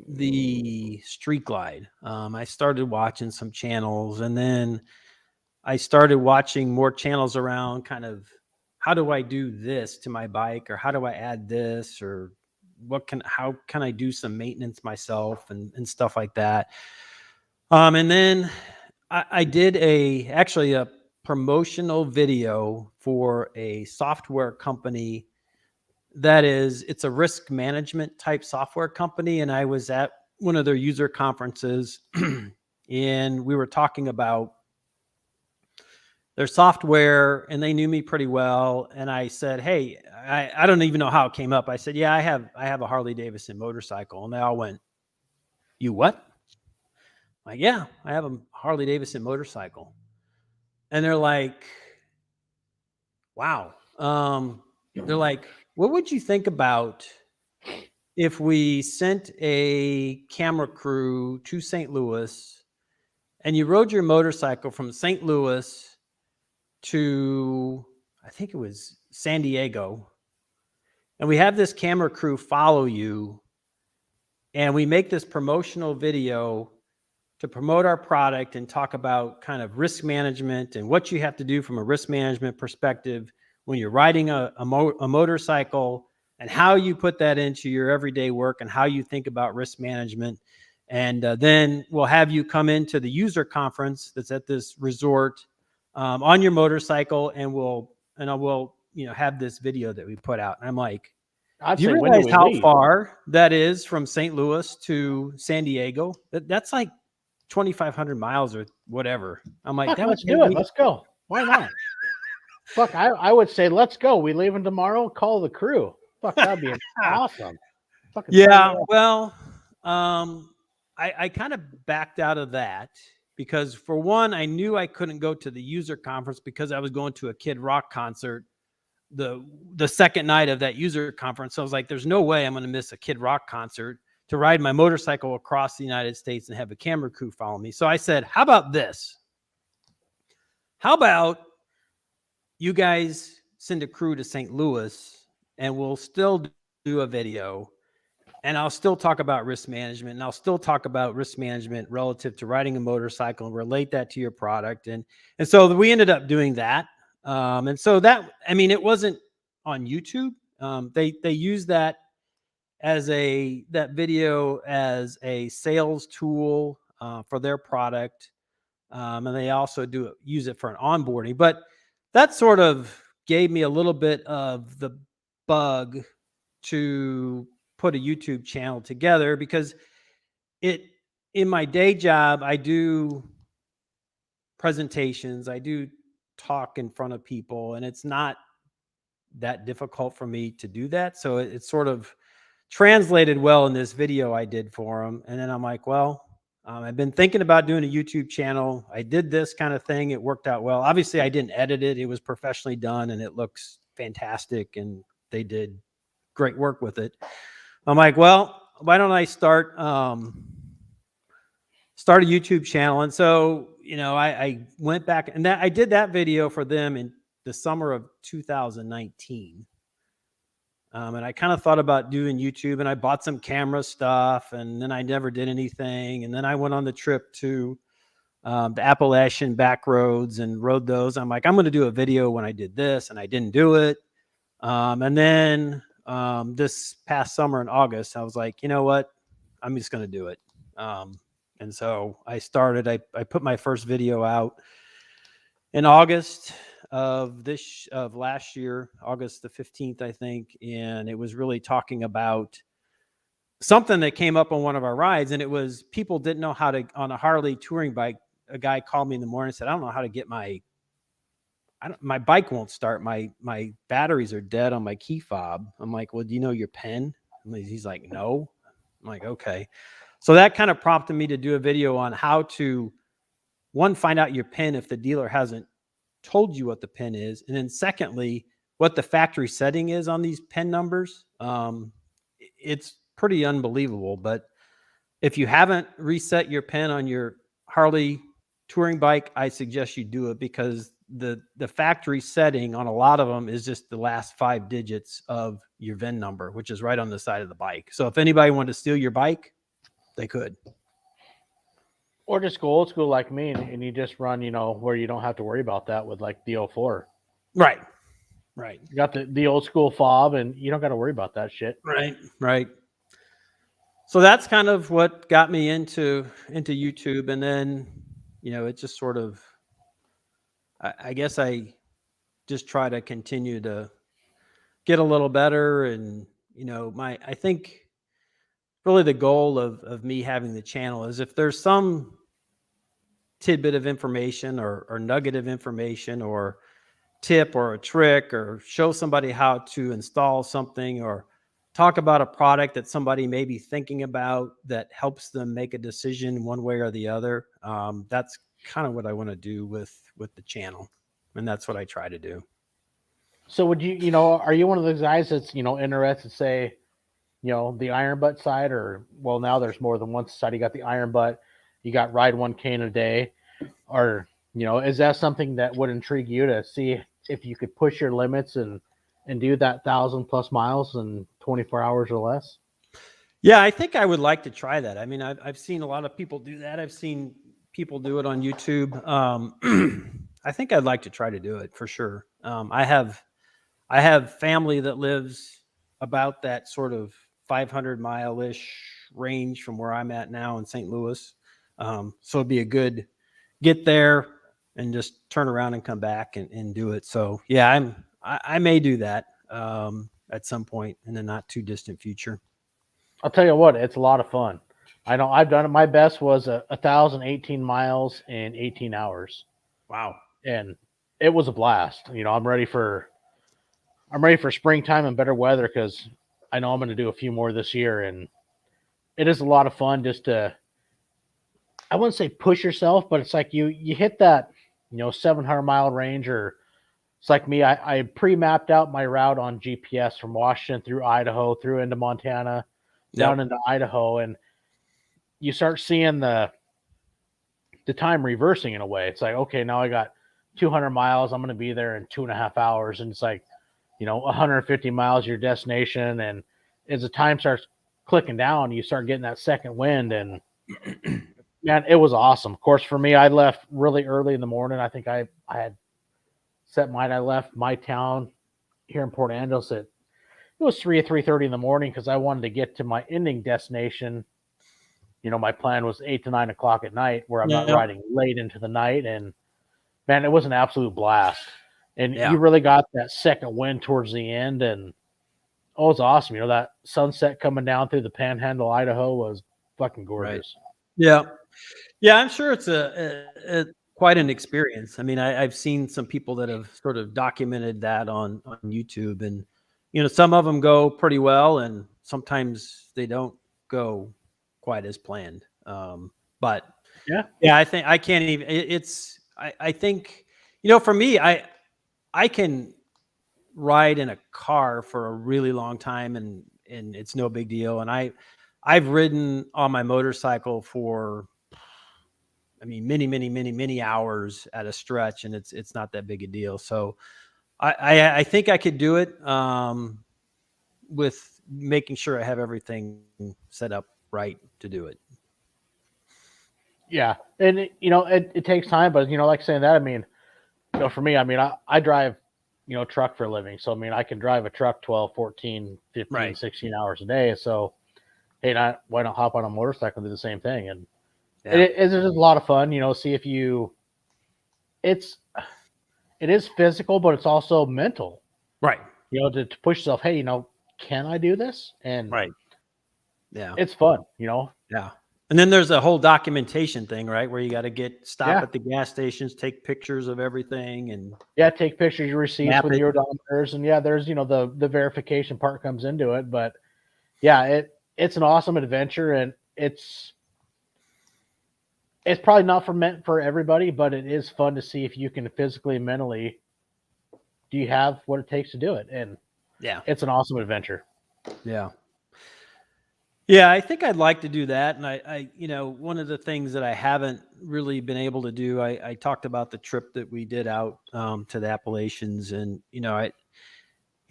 the Street Glide. I started watching some channels, and then I started watching more channels around kind of how do I do this to my bike, or how do I add this, or how can I do some maintenance myself and stuff like that. And then I did actually a promotional video for a software company it's a risk management type software company. And I was at one of their user conferences and we were talking about their software, and they knew me pretty well. And I said, hey, I don't even know how it came up. I said, yeah, I have a Harley Davidson motorcycle. And they all went, you what? I'm like, yeah, I have a Harley Davidson motorcycle. And they're like, wow. They're like, what would you think about if we sent a camera crew to St. Louis and you rode your motorcycle from St. Louis to, I think it was San Diego, and we have this camera crew follow you, and we make this promotional video to promote our product and talk about kind of risk management and what you have to do from a risk management perspective when you're riding a motorcycle, and how you put that into your everyday work and how you think about risk management. And then we'll have you come into the user conference that's at this resort on your motorcycle, and we'll have this video that we put out. And I'm like, do you realize how far that is from St. Louis to San Diego? That's like 2,500 miles or whatever. I'm like, let's do it. Let's go. Why not? Fuck, I would say let's go. We leaving tomorrow. Call the crew. Fuck, that'd be awesome. Fucking yeah. Well, I kind of backed out of that because, for one, I knew I couldn't go to the user conference because I was going to a Kid Rock concert the second night of that user conference. So I was like, there's no way I'm going to miss a Kid Rock concert to ride my motorcycle across the United States and have a camera crew follow me. So I said, how about this? How about you guys send a crew to St. Louis and we'll still do a video, and I'll still talk about risk management, and I'll still talk about risk management relative to riding a motorcycle and relate that to your product. And so we ended up doing that. And so that, I mean, it wasn't on YouTube. They used that video as a sales tool for their product. And they also use it for an onboarding, but that sort of gave me a little bit of the bug to put a YouTube channel together, because in my day job, I do presentations, I do talk in front of people, and it's not that difficult for me to do that. So it sort of translated well in this video I did for them. And then I'm like, well, I've been thinking about doing a YouTube channel. I did this kind of thing. It worked out well. Obviously, I didn't edit it. It was professionally done, and it looks fantastic, and they did great work with it. I'm like, well, why don't I start a YouTube channel? And so, I went back, and I did that video for them in the summer of 2019. And I kind of thought about doing YouTube, and I bought some camera stuff, and then I never did anything. And then I went on the trip to the Appalachian back roads and rode those. I'm like, I'm going to do a video when I did this, and I didn't do it. And then this past summer in August, I was like, you know what? I'm just going to do it. And so I started, I put my first video out in August of last year, August the 15th, I think. And it was really talking about something that came up on one of our rides. And it was people didn't know how to, on a Harley touring bike, a guy called me in the morning and said, I don't know how to get my bike won't start. My batteries are dead on my key fob. I'm like, well, do you know your pen? He's like, no. I'm like, okay. So that kind of prompted me to do a video on how to, one, find out your pin if the dealer hasn't told you what the pin is. And then secondly, what the factory setting is on these pin numbers. It's pretty unbelievable. But if you haven't reset your pin on your Harley touring bike, I suggest you do it, because the factory setting on a lot of them is just the last 5 digits of your VIN number, which is right on the side of the bike. So if anybody wanted to steal your bike, they could. Or just go old school like me, and you just run, where you don't have to worry about that with like the 04. Right. You got the old school fob, and you don't got to worry about that shit. Right. So that's kind of what got me into YouTube. And then, it just sort of, I guess I just try to continue to get a little better. And, I think really the goal of me having the channel is if there's some tidbit of information or nugget of information or tip or a trick, or show somebody how to install something, or talk about a product that somebody may be thinking about that helps them make a decision one way or the other. That's kind of what I want to do with the channel. And that's what I try to do. So would you, are you one of those guys that's, interested, say, the iron butt side, or, well, now there's more than one side. You got the iron butt, you got ride 1K in a day, or, is that something that would intrigue you to see if you could push your limits and do that 1,000+ miles in 24 hours or less? Yeah, I think I would like to try that. I mean, I've seen a lot of people do that. I've seen people do it on YouTube. I think I'd like to try to do it for sure. I have family that lives about that sort of 500-mile-ish range from where I'm at now in St. Louis. So it'd be a good get there and just turn around and come back and do it. So yeah, I may do that at some point in the not too distant future. I'll tell you what, it's a lot of fun. I know I've done it. My best was 1,018 miles in 18 hours. Wow. And it was a blast. I'm ready for springtime and better weather, because I know I'm going to do a few more this year, and it is a lot of fun just to, I wouldn't say push yourself, but it's like you hit that, 700-mile range, or it's like me, I pre-mapped out my route on GPS from Washington through Idaho, through into Montana, down into Idaho, and you start seeing the time reversing in a way. It's like, okay, now I got 200 miles. I'm going to be there in 2.5 hours. And it's like, 150 miles, your destination. And as the time starts clicking down, you start getting that second wind. And man, it was awesome. Of course, for me, I left really early in the morning. I think I had set mine. I left my town here in Port Angeles at, it was 3:30 in the morning, because I wanted to get to my ending destination. My plan was 8 to 9 o'clock at night, where I'm not riding late into the night. And man, it was an absolute blast. And you really got that second wind towards the end. And it was awesome. That sunset coming down through the Panhandle, Idaho, was fucking gorgeous. Right. Yeah. I'm sure it's a quite an experience. I mean, I've seen some people that have sort of documented that on YouTube, and, some of them go pretty well, and sometimes they don't go quite as planned. But I think I can't even, I think, for me, I can ride in a car for a really long time, and it's no big deal. And I've ridden on my motorcycle for, many hours at a stretch, and it's not that big a deal. So I think I could do it. with making sure I have everything set up right to do it. Yeah, and it takes time, but like saying that, I mean, for me, I mean, I drive, truck for a living, so I mean, I can drive a truck 12, 14, 15, Right. 16 hours a day. So hey, why not hop on a motorcycle and do the same thing? And Yeah. it's just a lot of fun, see if it's it is physical, but it's also mental, Right. to push yourself. Hey, can I do this? And Right. Yeah. it's fun, Yeah. And then there's a whole documentation thing, right? Where you got to stop Yeah. at the gas stations, take pictures of everything and Yeah, take pictures of your receipts map with it. your odometers, and yeah, there's the verification part comes into it, but yeah, it's an awesome adventure, and it's probably not meant for everybody, but it is fun to see if you can physically and mentally do you have what it takes to do it, and Yeah. it's an awesome adventure. Yeah. Yeah, I think I'd like to do that. And one of the things that I haven't really been able to do, I talked about the trip that we did out to the Appalachians, and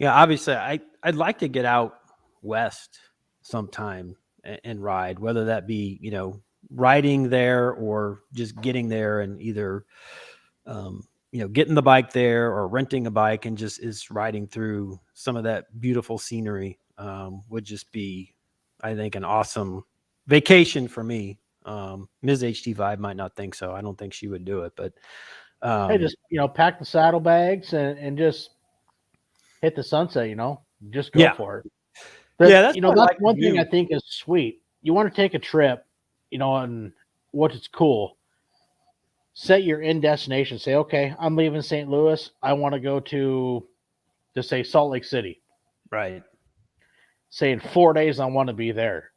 obviously I'd like to get out west sometime and ride, whether that be riding there or just getting there and either getting the bike there or renting a bike and just is riding through some of that beautiful scenery would just be, I think, an awesome vacation for me. Ms. HD5 might not think so. I don't think she would do it, but Hey, just pack the saddlebags and just hit the sunset. Just go yeah, for it. yeah, But that's what I that's like one to thing do. I think is sweet. You want to take a trip, and what is cool. Set your end destination. Say, okay, I'm leaving St. Louis. I want to go to, just say, Salt Lake City. Right. Say in 4 days, I want to be there.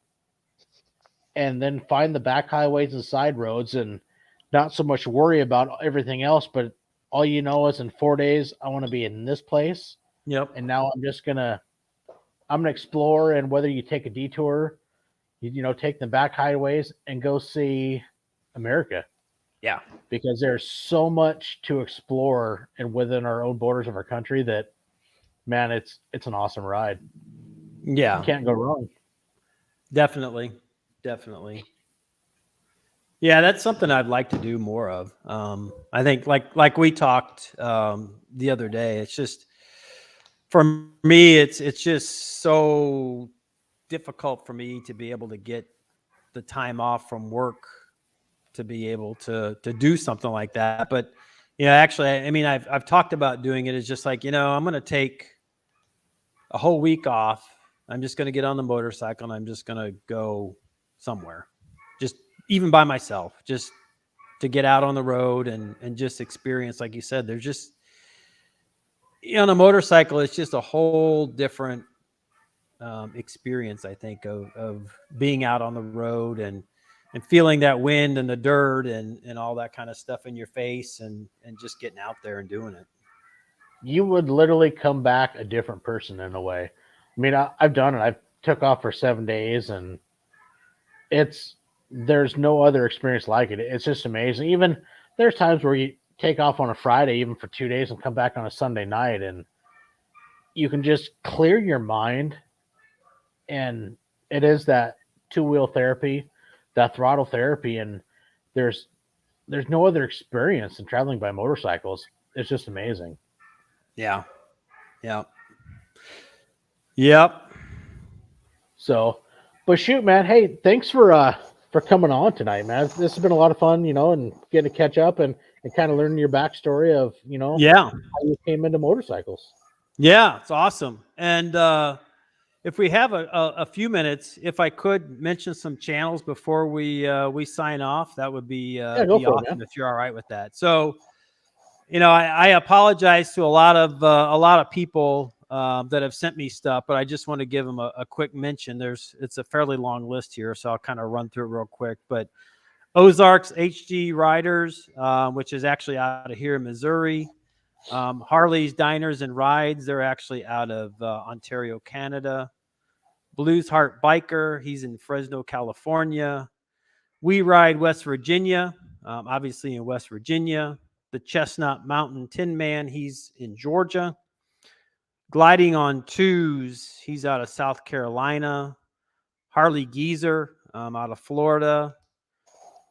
And then find the back highways and side roads, and not so much worry about everything else, but all is in 4 days, I want to be in this place. Yep. And now I'm gonna explore, and whether you take a detour, take the back highways and go see America, Yeah. because there's so much to explore and within our own borders of our country that, man, it's an awesome ride. Yeah. Can't go wrong. Definitely. Definitely. Yeah, that's something I'd like to do more of. I think like we talked the other day, it's just for me, it's just so difficult for me to be able to get the time off from work to be able to do something like that. But actually, I mean, I've talked about doing it. It's just like, I'm going to take a whole week off. I'm just going to get on the motorcycle and I'm just going to go somewhere, just even by myself, just to get out on the road and just experience, like you said, there's just, on a motorcycle, it's just a whole different experience, I think, of being out on the road and feeling that wind and the dirt and all that kind of stuff in your face and just getting out there and doing it. You would literally come back a different person in a way. I mean, I've done it. I took off for 7 days, and there's no other experience like it. It's just amazing. Even there's times where you take off on a Friday, even for 2 days, and come back on a Sunday night, and you can just clear your mind. And it is that two-wheel therapy, that throttle therapy, and there's no other experience than traveling by motorcycles. It's just amazing. Yeah. Yeah. Yep. So, but shoot, man. Hey, thanks for coming on tonight, man. This has been a lot of fun, and getting to catch up and kind of learning your backstory of Yeah. how you came into motorcycles. Yeah. It's awesome. And if we have a few minutes, if I could mention some channels before we sign off, that would be Yeah, go be for it, awesome man. if you're all right with that. So, I apologize to a lot of people that have sent me stuff, but I just want to give them a quick mention. It's a fairly long list here, so I'll kind of run through it real quick. But Ozarks HD Riders, which is actually out of here in Missouri. Harley's Diners and Rides, they're actually out of Ontario, Canada. Blues Heart Biker, he's in Fresno, California. We Ride West Virginia, obviously in West Virginia. The Chestnut Mountain Tin Man, he's in Georgia. Gliding on Twos, he's out of South Carolina. Harley Geezer, out of Florida.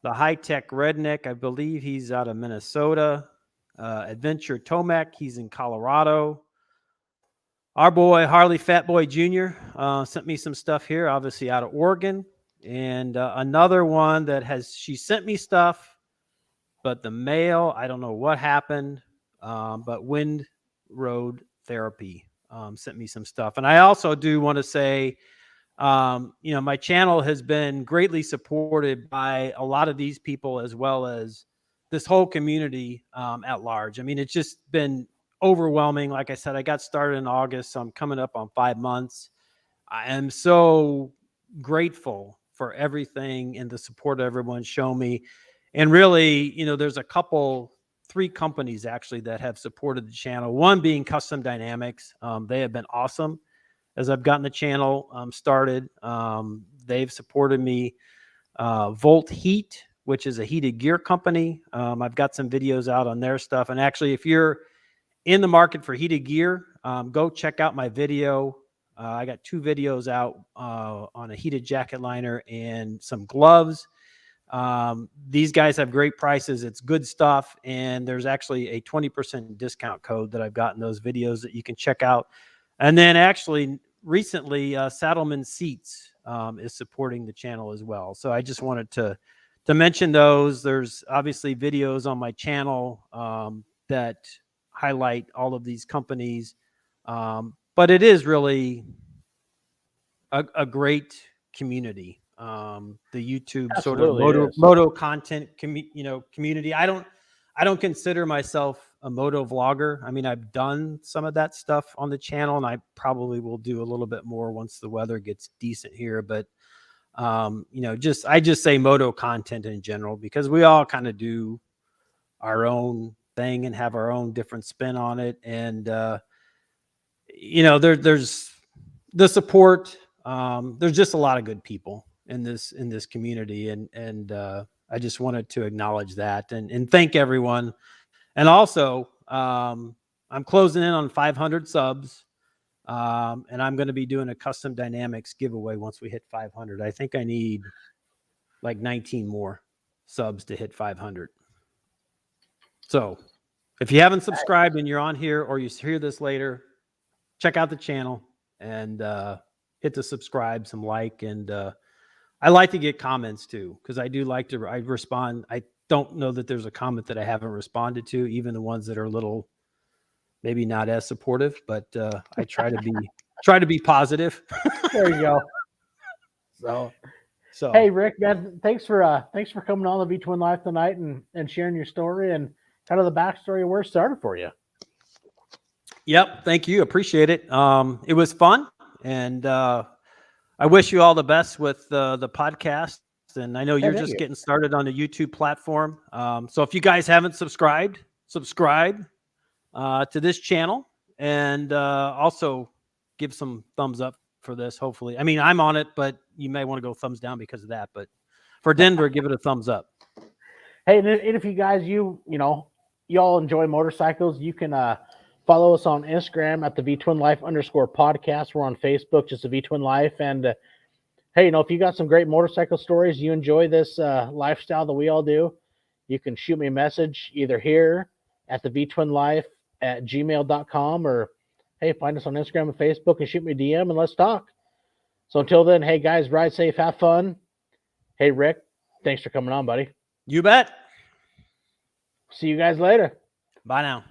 The High Tech Redneck, I believe he's out of Minnesota. Adventure Tomac, he's in Colorado. Our boy Harley Fatboy Jr. Sent me some stuff here, obviously out of Oregon. And another one that she sent me stuff, but the mail, I don't know what happened. But Wind Road Therapy sent me some stuff. And I also do want to say, my channel has been greatly supported by a lot of these people, as well as this whole community at large. I mean, it's just been overwhelming. Like I said, I got started in August, so I'm coming up on 5 months. I am so grateful for everything and the support everyone's shown me. And really, there's three companies actually that have supported the channel. One being Custom Dynamics. They have been awesome as I've gotten the channel started. They've supported me. Volt Heat, which is a heated gear company. I've got some videos out on their stuff. And actually, if you're in the market for heated gear, go check out my video. I got 2 videos out on a heated jacket liner and some gloves. These guys have great prices. It's good stuff. And there's actually a 20% discount code that I've got in those videos that you can check out. And then actually recently, Saddleman Seats is supporting the channel as well. So I just wanted to mention those. There's obviously videos on my channel that highlight all of these companies. But it is really a great community. The YouTube Absolutely, sort of moto content community. I don't consider myself a moto vlogger. I mean, I've done some of that stuff on the channel, and I probably will do a little bit more once the weather gets decent here. But I just say moto content in general, because we all kind of do our own thing and have our own different spin on it. And there's the support. There's just a lot of good people in this community, and I just wanted to acknowledge that and thank everyone. And also, I'm closing in on 500 subs, and I'm going to be doing a Custom Dynamics giveaway once we hit 500. I think I need like 19 more subs to hit 500. So if you haven't subscribed and you're on here, or you hear this later, check out the channel and hit the subscribe, some like, and I like to get comments too, because I do like to. I respond. I don't know that there's a comment that I haven't responded to, even the ones that are a little maybe not as supportive. But I try to be positive. There you go. So hey, Rick, man, thanks for coming on the V-Twin Life tonight and sharing your story and kind of the backstory of where it started for you. Yep, thank you, appreciate it. It was fun, and I wish you all the best with the podcast. And I know you're just getting started on the YouTube platform. So if you guys haven't subscribe to this channel, and also give some thumbs up for this, hopefully. I mean, I'm on it, but you may want to go thumbs down because of that. But for Denver, give it a thumbs up. Hey, and if you guys, you all enjoy motorcycles, you can follow us on Instagram at the V-Twin Life _podcast. We're on Facebook, just the V-Twin Life. And hey, if you got some great motorcycle stories, you enjoy this lifestyle that we all do, you can shoot me a message either here at the V-Twin Life at gmail.com, or hey, find us on Instagram and Facebook and shoot me a DM and let's talk. So until then, hey guys, ride safe, have fun. Hey Rick, thanks for coming on, buddy. You bet. See you guys later. Bye now.